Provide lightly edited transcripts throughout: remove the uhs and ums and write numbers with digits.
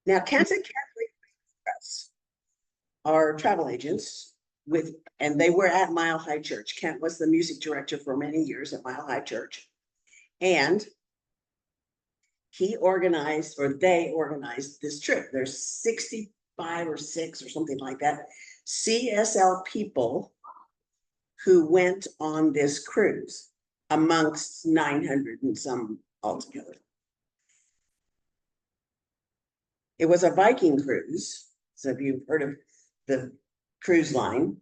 Now, Kansas Catholic Press are travel agents and they were at Mile High Church. Kent was the music director for many years at Mile High Church. And they organized this trip. There's 65 or 6 or something like that CSL people who went on this cruise amongst 900 and some altogether. It was a Viking cruise. So if you've heard of the cruise line,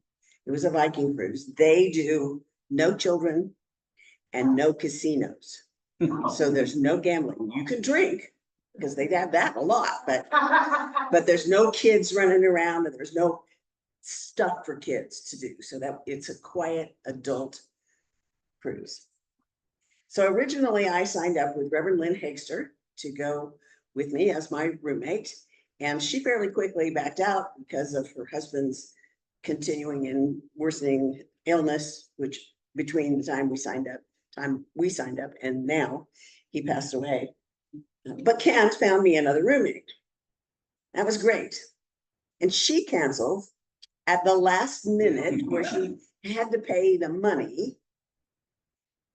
it was a Viking cruise. They do no children and no casinos. So there's no gambling. You can drink because they'd have that a lot, but there's no kids running around and there's no stuff for kids to do. So that it's a quiet adult cruise. So originally I signed up with Reverend Lynn Hagster to go with me as my roommate. And she fairly quickly backed out because of her husband's continuing and worsening illness, which between the time we signed up and now he passed away. But Kent found me another roommate. That was great. And she canceled at the last minute where she had to pay the money.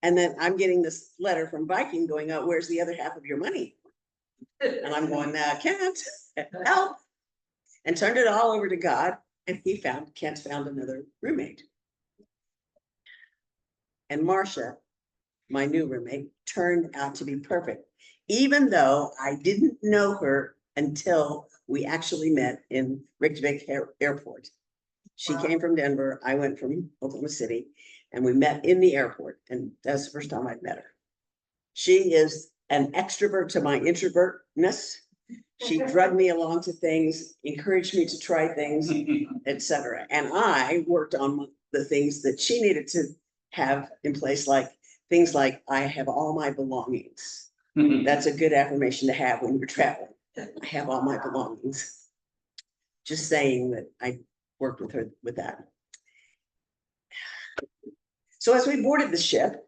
And then I'm getting this letter from Viking going, oh, where's the other half of your money? And I'm going, Kent, help. And turned it all over to God. And Kent found another roommate. And Marcia, my new roommate, turned out to be perfect, even though I didn't know her until we actually met in Reykjavik Airport. She came from Denver. I went from Oklahoma City, and we met in the airport. And that's the first time I'd met her. She is an extrovert to my introvertness. She drugged me along to things, encouraged me to try things, etc. And I worked on the things that she needed to have in place, like things like I have all my belongings. That's a good affirmation to have when you're traveling. I have all my belongings. Just saying that I worked with her with that. So as we boarded the ship,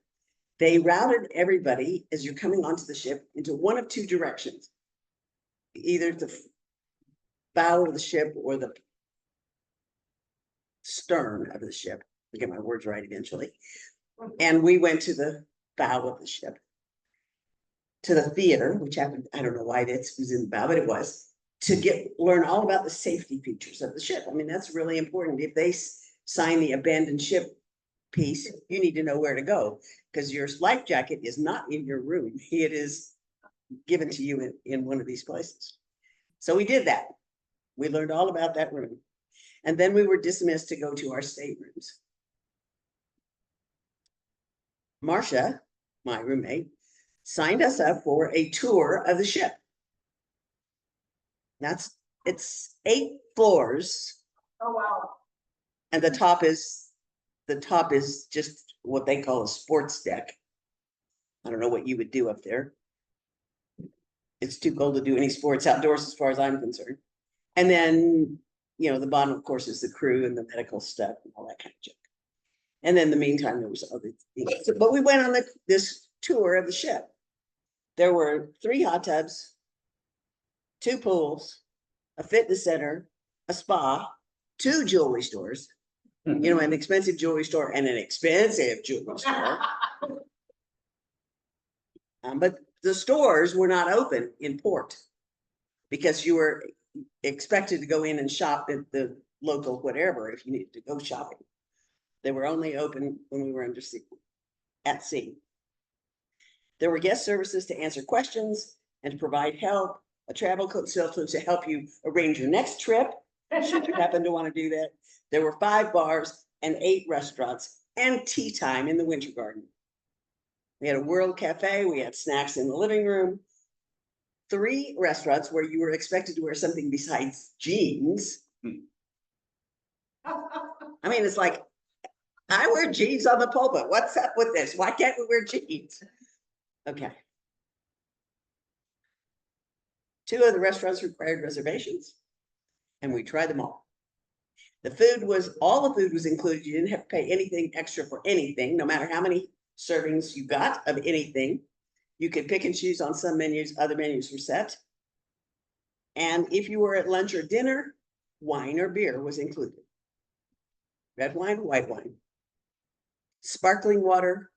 they routed everybody as you're coming onto the ship into one of 2 directions, either the bow of the ship or the stern of the ship. I'll get my words right eventually. And we went to the bow of the ship, to the theater, which happened, I don't know why it was in the bow, but it was, to learn all about the safety features of the ship. I mean, that's really important. If they sign the abandoned ship piece, you need to know where to go, because your life jacket is not in your room. It is given to you in one of these places. So we did that. We learned all about that room. And then we were dismissed to go to our staterooms. Marcia, my roommate, signed us up for a tour of the ship. It's 8 floors. Oh, wow. And the top is just what they call a sports deck. I don't know what you would do up there. It's too cold to do any sports outdoors as far as I'm concerned. And then, the bottom, of course, is the crew and the medical stuff and all that kind of junk. And then in the meantime, there was other things. But we went on this tour of the ship. There were 3 hot tubs, 2 pools, a fitness center, a spa, 2 jewelry stores, an expensive jewelry store and an expensive jewelry store. But the stores were not open in port because you were expected to go in and shop at the local whatever if you needed to go shopping. They were only open when we were at sea. There were guest services to answer questions and to provide help, a travel consultant to help you arrange your next trip, should you happen to want to do that. There were 5 bars and 8 restaurants and tea time in the Winter Garden. We had a World Cafe, we had snacks in the living room, 3 restaurants where you were expected to wear something besides jeans. I mean, it's like, I wear jeans on the pulpit. What's up with this? Why can't we wear jeans? Okay. 2 of the restaurants required reservations, and we tried them all. All the food was included. You didn't have to pay anything extra for anything, no matter how many servings you got of anything. You could pick and choose on some menus, other menus were set. And if you were at lunch or dinner, wine or beer was included. Red wine, white wine, sparkling water,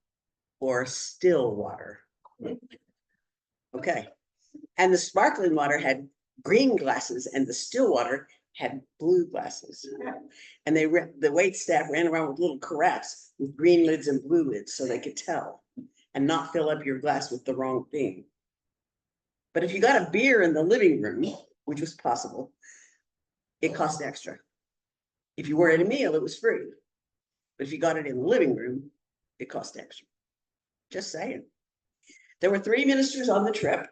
or still water. Okay. And the sparkling water had green glasses and the still water had blue glasses. And the wait staff ran around with little carafes with green lids and blue lids so they could tell and not fill up your glass with the wrong thing. But if you got a beer in the living room, which was possible, it cost extra. If you were at a meal, it was free. But if you got it in the living room, it cost extra. Just saying. There were 3 ministers on the trip,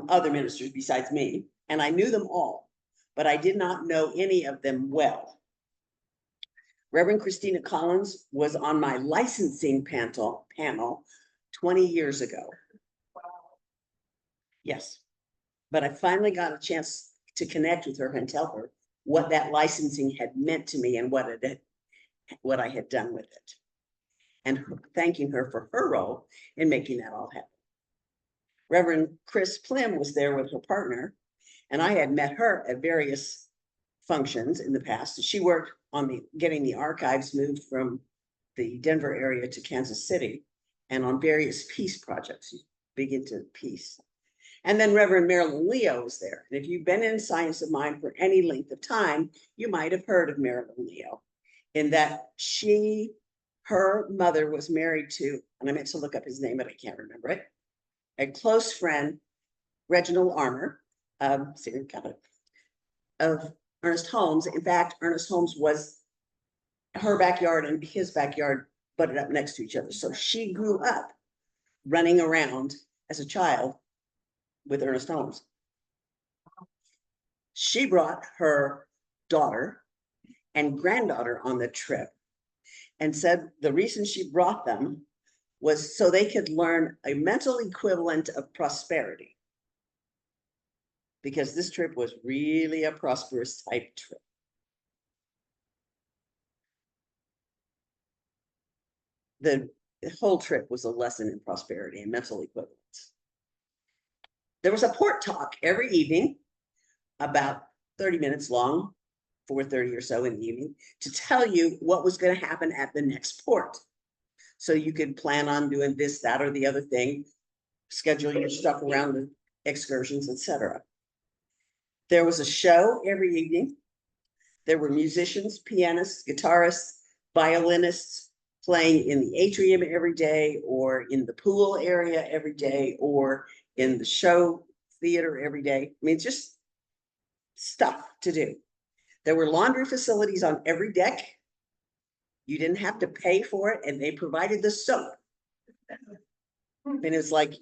other ministers besides me, and I knew them all, but I did not know any of them well. Reverend Christina Collins was on my licensing panel 20 years ago. Yes, but I finally got a chance to connect with her and tell her what that licensing had meant to me and what I had done with it, and thanking her for her role in making that all happen. Reverend Chris Plim was there with her partner, and I had met her at various functions in the past. She worked on getting the archives moved from the Denver area to Kansas City and on various peace projects, big into peace. And then Reverend Marilyn Leo was there. And if you've been in Science of Mind for any length of time, you might have heard of Marilyn Leo, in that her mother was married to, and I meant to look up his name, but I can't remember it, a close friend, Reginald Armour, of Ernest Holmes. In fact, Ernest Holmes was her backyard and his backyard butted up next to each other. So she grew up running around as a child with Ernest Holmes. She brought her daughter and granddaughter on the trip and said the reason she brought them was so they could learn a mental equivalent of prosperity, because this trip was really a prosperous type trip. The whole trip was a lesson in prosperity and mental equivalence. There was a port talk every evening, about 30 minutes long, 4:30 or so in the evening, to tell you what was going to happen at the next port. So you could plan on doing this, that, or the other thing, schedule your stuff around the excursions, etc. There was a show every evening. There were musicians, pianists, guitarists, violinists playing in the atrium every day, or in the pool area every day, or in the show theater every day. I mean, just stuff to do. There were laundry facilities on every deck. You didn't have to pay for it, and they provided the soap. And it's like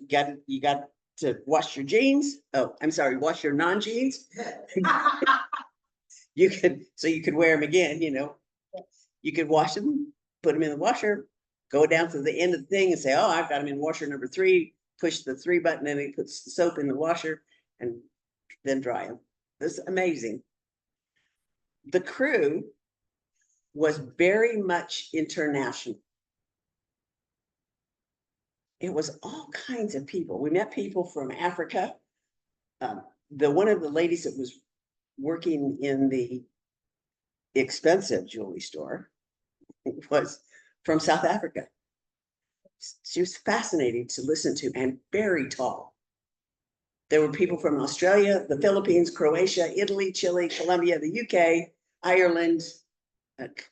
you got to wash your jeans. Oh, I'm sorry, wash your non-jeans. You could wear them again, you know. You could wash them, put them in the washer, go down to the end of the thing and say, oh, I've got them in washer number 3, push the 3 button, and it puts the soap in the washer and then dry them. This is amazing. The crew was very much international. It was all kinds of people. We met people from Africa. One of the ladies that was working in the expensive jewelry store was from South Africa. She was fascinating to listen to and very tall. There were people from Australia, the Philippines, Croatia, Italy, Chile, Colombia, the UK, Ireland.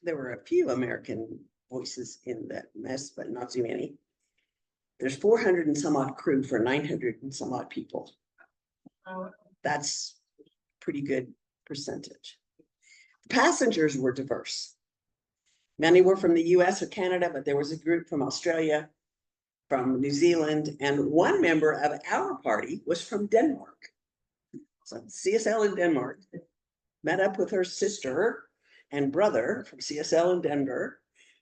There were a few American voices in that mess, but not too many. There's 400 and some odd crew for 900 and some odd people. That's pretty good percentage. The passengers were diverse. Many were from the US or Canada, but there was a group from Australia, from New Zealand, and one member of our party was from Denmark. So CSL in Denmark met up with her sister and brother from CSL in Denver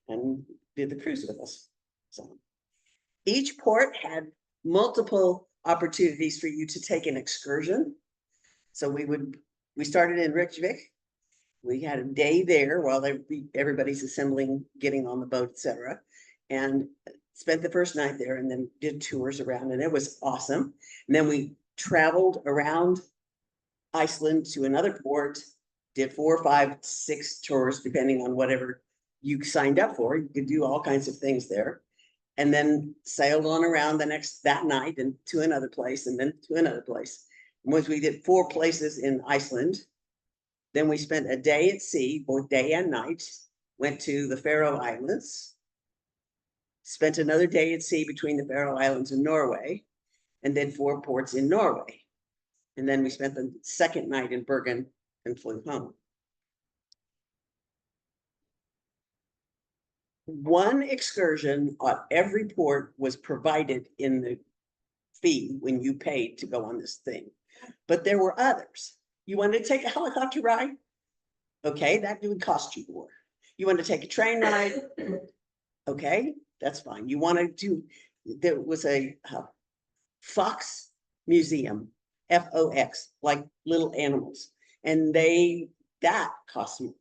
and did the cruise with us. So each port had multiple opportunities for you to take an excursion. So we started in Reykjavik. We had a day there while everybody's assembling, getting on the boat, etc., and spent the first night there, and then did tours around, and it was awesome. And then we traveled around Iceland to another port, did 4, 5, 6 tours, depending on whatever you signed up for. You could do all kinds of things there. And then sailed on around that night and to another place and then to another place. And once we did 4 places in Iceland, then we spent a day at sea, both day and night, went to the Faroe Islands, spent another day at sea between the Faroe Islands and Norway, and then 4 ports in Norway. And then we spent the second night in Bergen and flew home. One excursion on every port was provided in the fee when you paid to go on this thing. But there were others. You wanted to take a helicopter ride? Okay, that would cost you more. You want to take a train ride? Okay, that's fine. You wanted to, there was a fox museum, FOX, like little animals. And that cost more.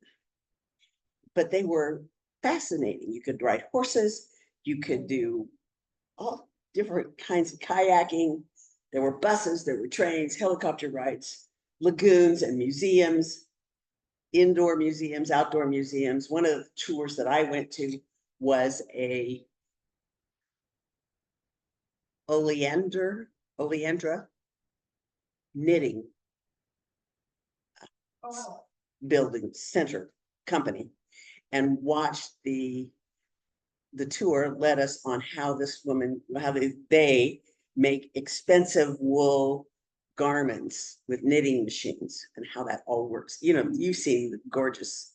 But they were fascinating. You could ride horses, you could do all different kinds of kayaking. There were buses, there were trains, helicopter rides, lagoons and museums, indoor museums, outdoor museums. One of the tours that I went to was a oleandra knitting building center company, and watched the tour led us on how they make expensive wool garments with knitting machines and how that all works. You know, you've seen the gorgeous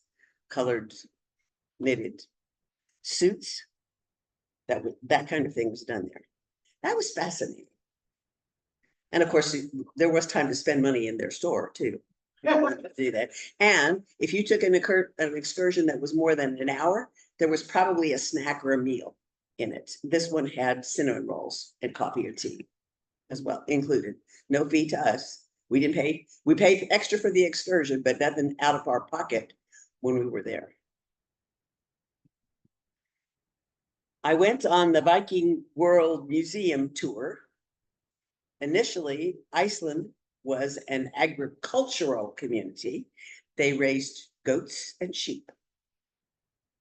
colored knitted suits. That kind of thing was done there. That was fascinating. And of course, there was time to spend money in their store too. Do that. And if you took an excursion that was more than an hour, there was probably a snack or a meal in it. This one had cinnamon rolls and coffee or tea as well included. No fee to us. We didn't pay. We paid extra for the excursion, but nothing out of our pocket when we were there. I went on the Viking World Museum tour. Initially, Iceland was an agricultural community. They raised goats and sheep.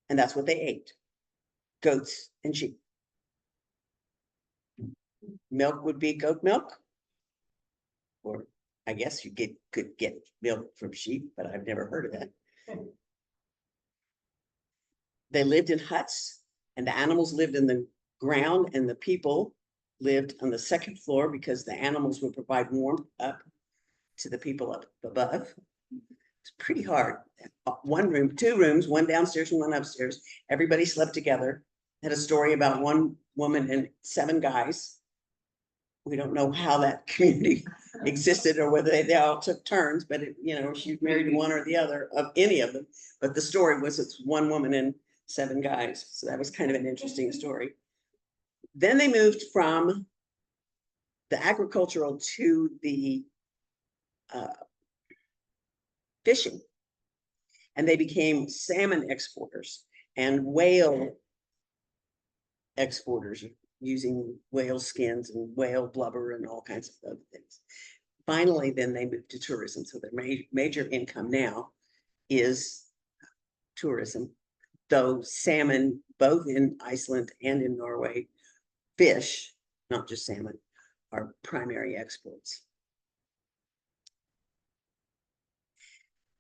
And that's what they ate, goats and sheep. Milk would be goat milk. Or I guess you could get milk from sheep, but I've never heard of that. They lived in huts, and the animals lived in the ground, and the people lived on the second floor because the animals would provide warmth up to the people up above. It's pretty hard. 1 room, 2 rooms, one downstairs and one upstairs. Everybody slept together. Had a story about 1 woman and 7 guys. We don't know how that community existed or whether they all took turns, but she married one or the other of any of them. But the story was it's 1 woman and 7 guys. So that was kind of an interesting story. Then they moved from the agricultural to the fishing, and they became salmon exporters and whale exporters, using whale skins and whale blubber and all kinds of other things. Finally, then they moved to tourism. So their major income now is tourism, though salmon, both in Iceland and in Norway, fish, not just salmon, are primary exports.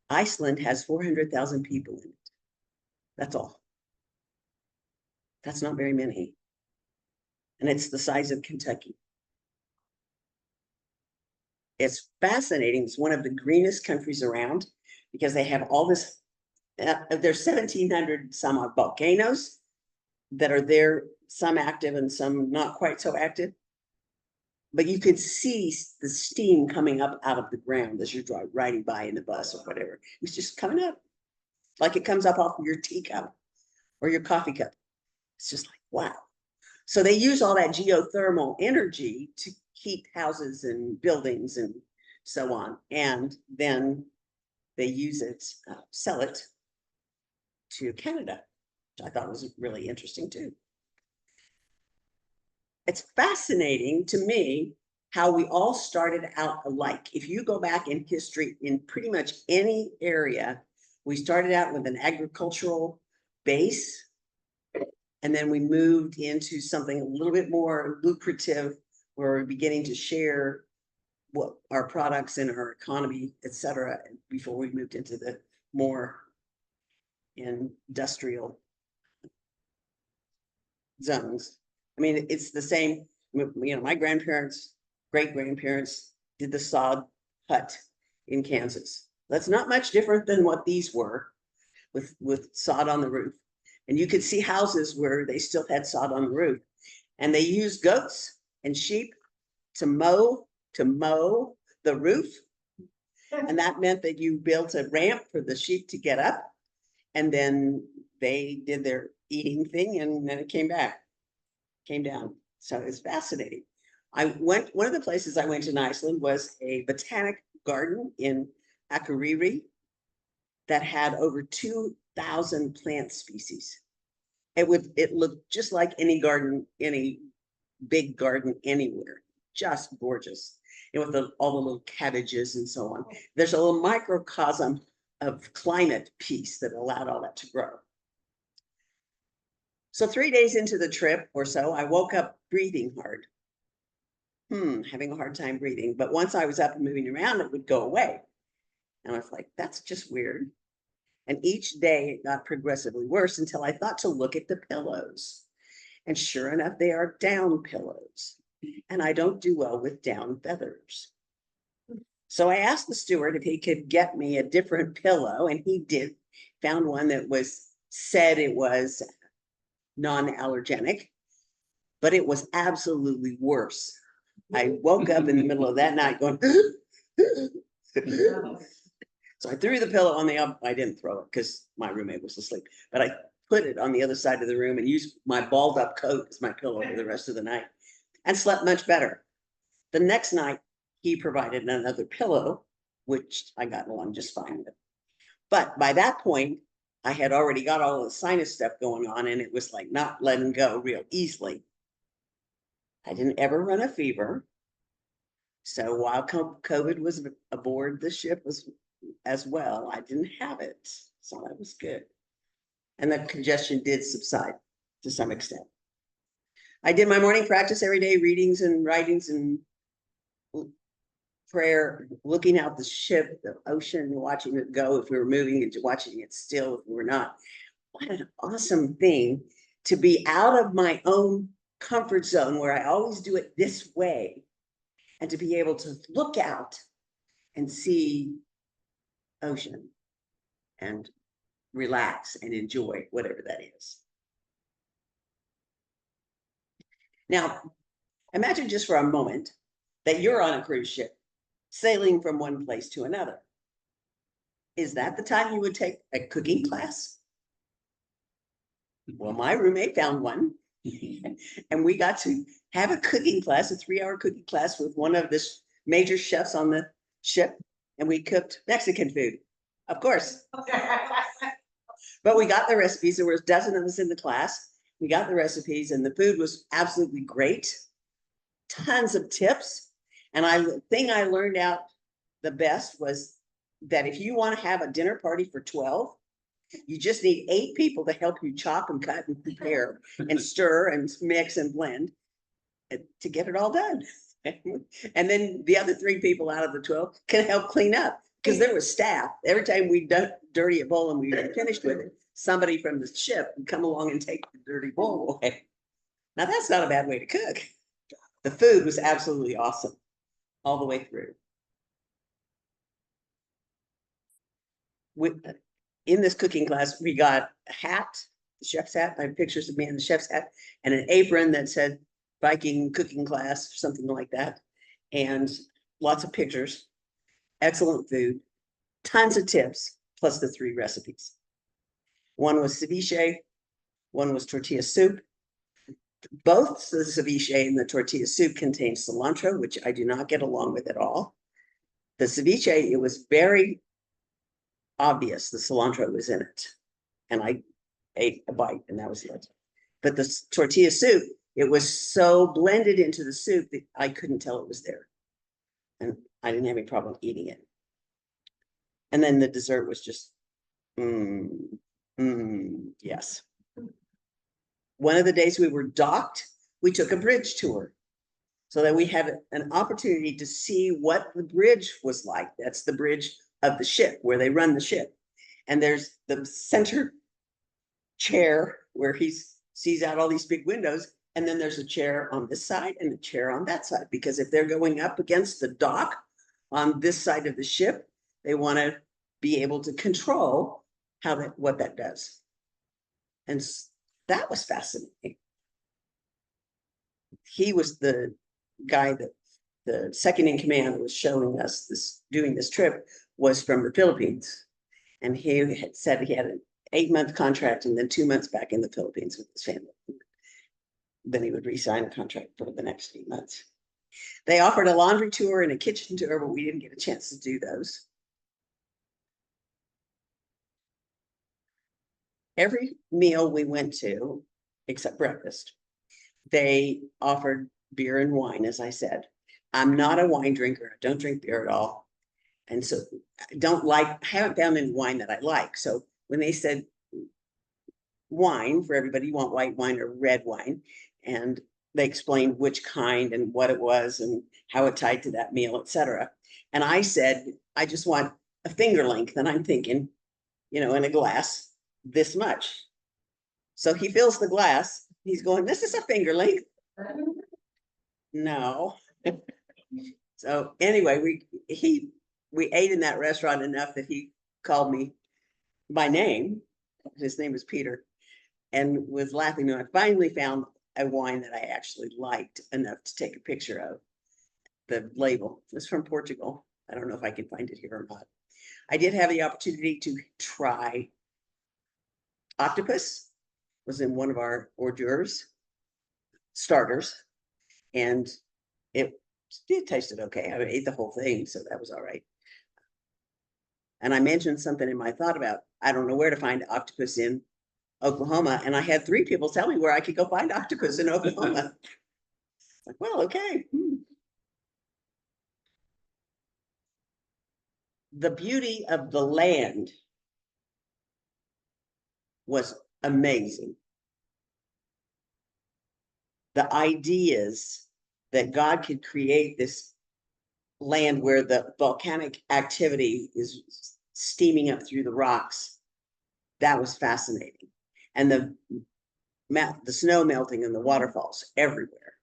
Iceland has 400,000 people in it. That's all. That's not very many. And it's the size of Kentucky. It's fascinating. It's one of the greenest countries around because they have all this, there's 1,700 some odd volcanoes that are there, some active and some not quite so active. But you could see the steam coming up out of the ground as you're riding by in the bus or whatever. It's just coming up like it comes up off of your teacup or your coffee cup. It's just like, wow. So they use all that geothermal energy to heat houses and buildings and so on. And then they use it, sell it to Canada, which I thought was really interesting too. It's fascinating to me how we all started out alike. If you go back in history, in pretty much any area, we started out with an agricultural base, and then we moved into something a little bit more lucrative, where we're beginning to share what our products and our economy, et cetera, before we moved into the more industrial zones. I mean, it's the same, my grandparents, great grandparents did the sod hut in Kansas. That's not much different than what these were, with sod on the roof. And you could see houses where they still had sod on the roof. And they used goats and sheep to mow the roof. And that meant that you built a ramp for the sheep to get up. And then they did their eating thing, and then it came down. So it's fascinating. One of the places I went in Iceland was a botanic garden in Akureyri that had over 2,000 plant species. It looked just like any garden, any big garden anywhere, just gorgeous. And with all the little cabbages and so on. There's a little microcosm of climate piece that allowed all that to grow. So 3 days into the trip or so, I woke up breathing hard. Having a hard time breathing. But once I was up and moving around, it would go away. And I was like, that's just weird. And each day it got progressively worse until I thought to look at the pillows. And sure enough, they are down pillows. And I don't do well with down feathers. So I asked the steward if he could get me a different pillow, and he did. Found one that said it was non-allergenic, but it was absolutely worse. I woke up in the middle of that night going, so I threw the pillow on I didn't throw it because my roommate was asleep, but I put it on the other side of the room and used my balled up coat as my pillow for the rest of the night and slept much better. The next night, he provided another pillow, which I got along just fine with. But by that point, I had already got all the sinus stuff going on, and it was like not letting go real easily. I didn't ever run a fever. So while COVID was aboard the ship as well, I didn't have it. So that was good. And the congestion did subside to some extent. I did my morning practice every day, readings and writings and prayer, looking out the ship, the ocean, watching it go if we were moving, and watching it still if we were not. What an awesome thing to be out of my own comfort zone where I always do it this way, and to be able to look out and see ocean and relax and enjoy whatever that is. Now, imagine just for a moment that you're on a cruise ship sailing from one place to another. Is that the time you would take a cooking class? Well, my roommate found one, and we got to have a cooking class, a 3-hour cooking class with one of the major chefs on the ship, and we cooked Mexican food, of course. But we got the recipes. There were a dozen of us in the class. We got the recipes, and the food was absolutely great. Tons of tips. And the thing I learned out the best was that if you want to have a dinner party for 12, you just need 8 people to help you chop and cut and prepare and stir and mix and blend to get it all done. And then the other 3 people out of the 12 can help clean up, because there was staff. Every time we dirty a bowl and we were finished with it, somebody from the ship would come along and take the dirty bowl away. Now that's not a bad way to cook. The food was absolutely awesome all the way through. In this cooking class, we got a hat, the chef's hat. I have pictures of me in the chef's hat, and an apron that said Viking cooking class or something like that, and lots of pictures. Excellent food, tons of tips, plus the 3 recipes. One was ceviche, one was tortilla soup. Both the ceviche and the tortilla soup contain cilantro, which I do not get along with at all. The ceviche, it was very obvious the cilantro was in it, and I ate a bite, and that was it. But the tortilla soup, It was so blended into the soup that I couldn't tell it was there. And I didn't have any problem eating it. And then the dessert was just, yes. One of the days we were docked, we took a bridge tour so that we had an opportunity to see what the bridge was like. That's the bridge of the ship where they run the ship. And there's the center chair where he sees out all these big windows. And then there's a chair on this side and a chair on that side, because if they're going up against the dock on this side of the ship, they want to be able to control what that does. And that was fascinating. He was the guy that the second in command was showing us this, doing this trip, was from the Philippines. And he had said he had an 8-month contract and then 2 months back in the Philippines with his family. Then he would re-sign a contract for the next 8 months. They offered a laundry tour and a kitchen tour, but we didn't get a chance to do those. Every meal we went to, except breakfast, they offered beer and wine, as I said. I'm not a wine drinker. I don't drink beer at all. And so I haven't found any wine that I like. So when they said wine for everybody, you want white wine or red wine, and they explained which kind and what it was and how it tied to that meal, etc. And I said, I just want a finger length. And I'm thinking, in a glass, this much. So he fills the glass. He's going, this is a finger length. No. So anyway, we ate in that restaurant enough that he called me by name. His name is Peter, and was laughing when I finally found a wine that I actually liked enough to take a picture of. The label was from Portugal. I don't know if I can find it here or not. I did have the opportunity to try octopus. Was in one of our hors d'oeuvres starters, and it tasted okay. I ate the whole thing, so that was all right. And I mentioned something in my thought about, I don't know where to find octopus in Oklahoma. And I had 3 people tell me where I could go find octopus in Oklahoma. Like, well, okay. The beauty of the land was amazing. The ideas that God could create this land where the volcanic activity is steaming up through the rocks, that was fascinating. And the snow melting and the waterfalls everywhere.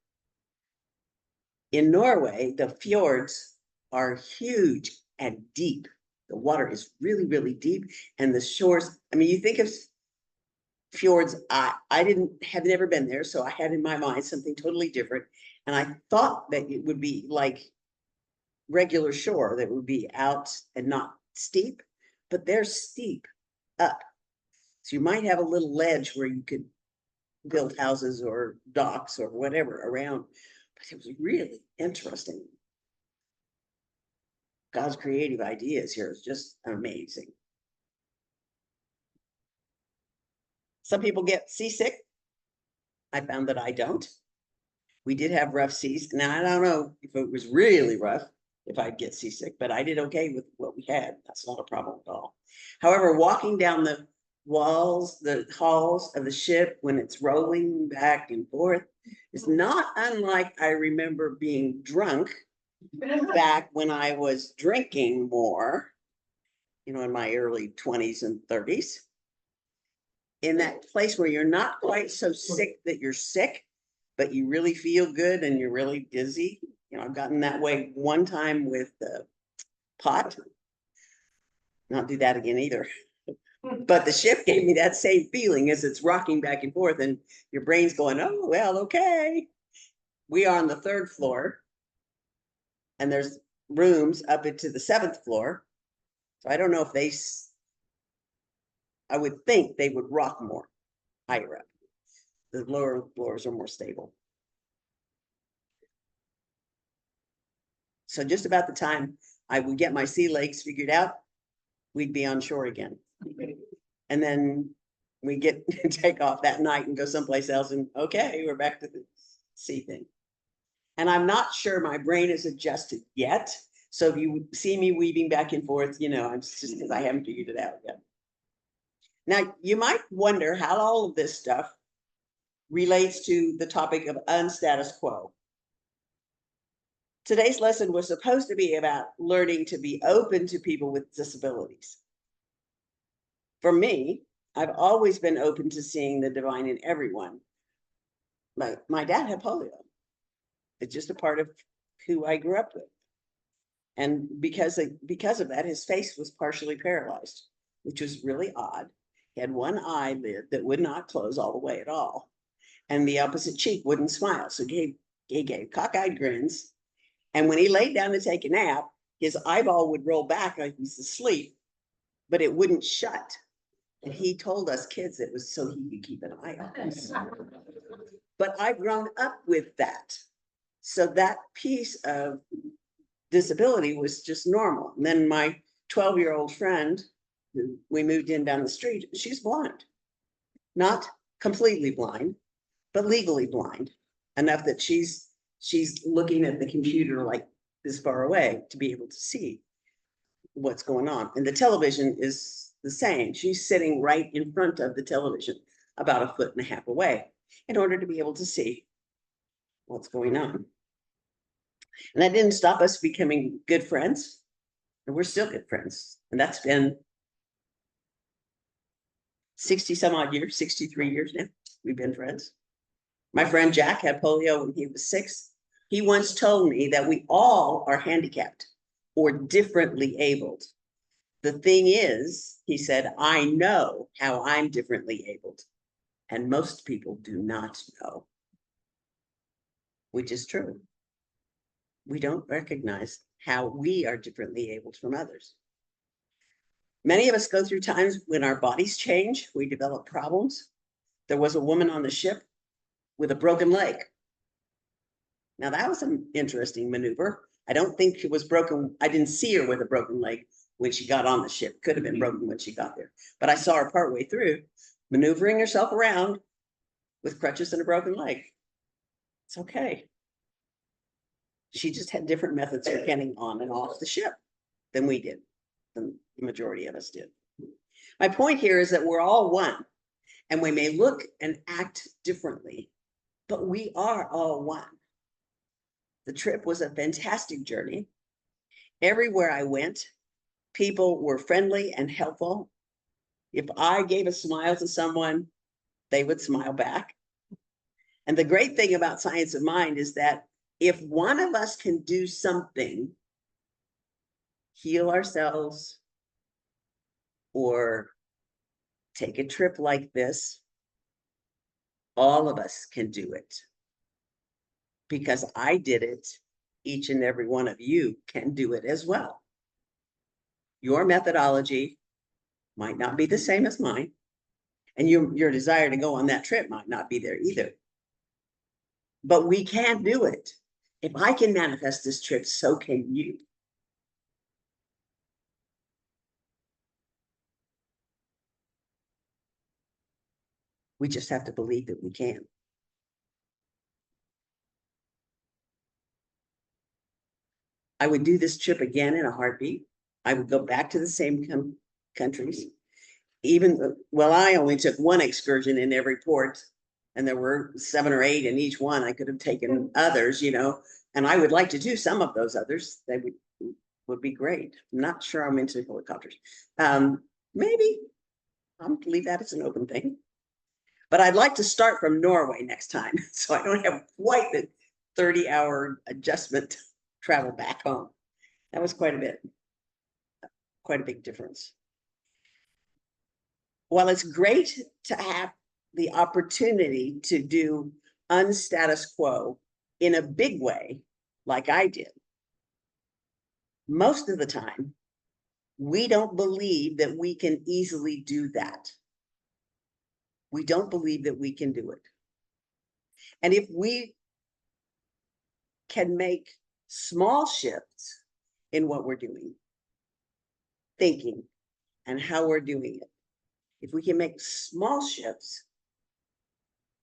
In Norway, the fjords are huge and deep. The water is really, really deep, and the shores, I mean, you think of fjords, I have never been there, so I had in my mind something totally different. And I thought that it would be like regular shore that would be out and not steep, but they're steep up. So you might have a little ledge where you could build houses or docks or whatever around, but it was really interesting. God's creative ideas here is just amazing. Some people get seasick. I found that I don't. We did have rough seas. Now, I don't know if it was really rough, if I'd get seasick, but I did okay with what we had. That's not a problem at all. However, walking down the walls, the halls of the ship when it's rolling back and forth is not unlike I remember being drunk back when I was drinking more, in my early 20s and 30s. In that place where you're not quite so sick that you're sick, but you really feel good and you're really dizzy. I've gotten that way one time with the pot. Not do that again either. But the ship gave me that same feeling as it's rocking back and forth and your brain's going, oh, well, okay. We are on the 3rd floor and there's rooms up into the 7th floor. So I don't know if I would think they would rock more higher up. The lower floors are more stable. So just about the time I would get my sea legs figured out, we'd be on shore again. And then we take off that night and go someplace else. And okay, we're back to see things. And I'm not sure my brain is adjusted yet. So if you see me weaving back and forth, it's just because I haven't figured it out yet. Now, you might wonder how all of this stuff relates to the topic of unstatus quo. Today's lesson was supposed to be about learning to be open to people with disabilities. For me, I've always been open to seeing the divine in everyone. Like my dad had polio. It's just a part of who I grew up with. And because of that, his face was partially paralyzed, which was really odd. He had one eyelid that would not close all the way at all. And the opposite cheek wouldn't smile. So he gave cockeyed grins. And when he laid down to take a nap, his eyeball would roll back like he's asleep, but it wouldn't shut. And he told us kids it was so he could keep an eye on us. But I've grown up with that. So that piece of disability was just normal. And then my 12-year-old friend, who we moved in down the street, she's blind. Not completely blind, but legally blind, enough that she's looking at the computer like this far away to be able to see what's going on. And the television is the same. She's sitting right in front of the television, about 1.5 feet away, in order to be able to see what's going on. And that didn't stop us becoming good friends. And we're still good friends. And that's been 60 some odd years, 63 years now. We've been friends. My friend Jack had polio when he was 6. He once told me that we all are handicapped or differently abled. The thing is, he said, I know how I'm differently abled. And most people do not know. Which is true. We don't recognize how we are differently abled from others. Many of us go through times when our bodies change, we develop problems. There was a woman on the ship with a broken leg. Now that was an interesting maneuver. I don't think it was broken. I didn't see her with a broken leg when she got on the ship. Could have been broken when she got there. But I saw her partway through, maneuvering herself around with crutches and a broken leg. It's okay. She just had different methods for getting on and off the ship than we did, than the majority of us did. My point here is that we're all one, and we may look and act differently, but we are all one. The trip was a fantastic journey. Everywhere I went, people were friendly and helpful. If I gave a smile to someone, they would smile back. And the great thing about Science of Mind is that if one of us can do something, heal ourselves, or take a trip like this, all of us can do it. Because I did it, each and every one of you can do it as well. Your methodology might not be the same as mine, and your desire to go on that trip might not be there either. But we can do it. If I can manifest this trip, so can you. We just have to believe that we can. I would do this trip again in a heartbeat. I would go back to the same countries. Well, I only took one excursion in every port, and there were 7 or 8 in each one. I could have taken others, and I would like to do some of those others. They would be great. I'm not sure I'm into helicopters. Maybe I'll leave that as an open thing. But I'd like to start from Norway next time, so I don't have quite the 30-hour adjustment travel back home. That was quite a big difference. While it's great to have the opportunity to do unstatus quo in a big way, like I did, most of the time, we don't believe that we can easily do that. We don't believe that we can do it. And if we can make small shifts in what we're doing, thinking, and how we're doing it, if we can make small shifts,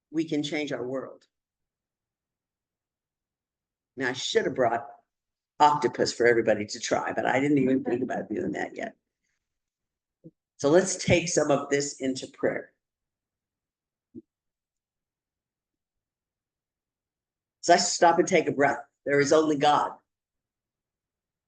we can change our world. Now, I should have brought octopus for everybody to try, but I didn't even think about doing that yet. So let's take some of this into prayer. So I stop and take a breath. There is only God.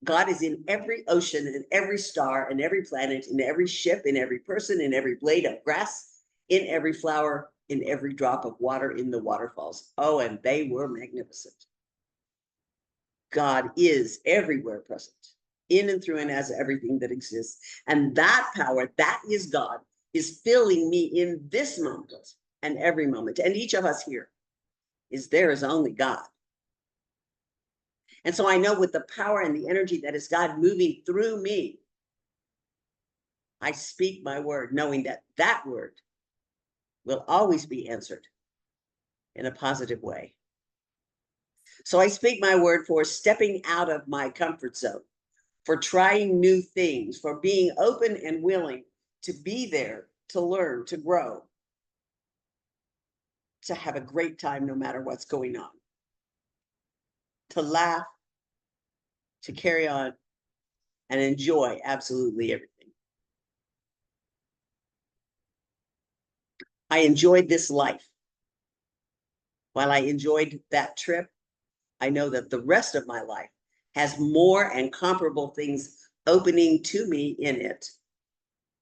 God is in every ocean and every star and every planet, in every ship, in every person, in every blade of grass, in every flower, in every drop of water in the waterfalls. Oh, and they were magnificent. God is everywhere present, in and through and as everything that exists. And that power, that is God, is filling me in this moment and every moment. And each of us here is there is only God. And so I know with the power and the energy that is God moving through me, I speak my word, knowing that that word will always be answered in a positive way. So I speak my word for stepping out of my comfort zone, for trying new things, for being open and willing to be there, to learn, to grow, to have a great time no matter what's going on, to laugh, to carry on, and enjoy absolutely everything. I enjoyed this life. While I enjoyed that trip, I know that the rest of my life has more and comparable things opening to me in it,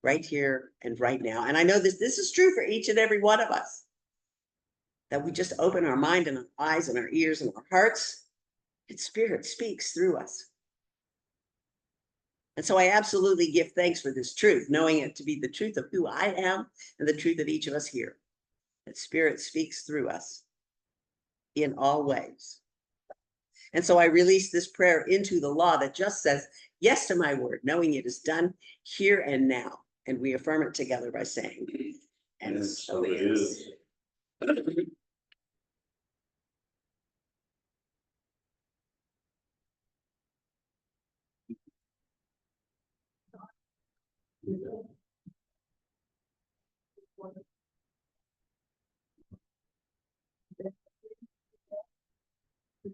right here and right now. And I know this is true for each and every one of us, that we just open our mind and our eyes and our ears and our hearts, and Spirit speaks through us. And so I absolutely give thanks for this truth, knowing it to be the truth of who I am and the truth of each of us here, that Spirit speaks through us in all ways. And so I release this prayer into the law that just says yes to my word, knowing it is done here and now. And we affirm it together by saying, and so it is.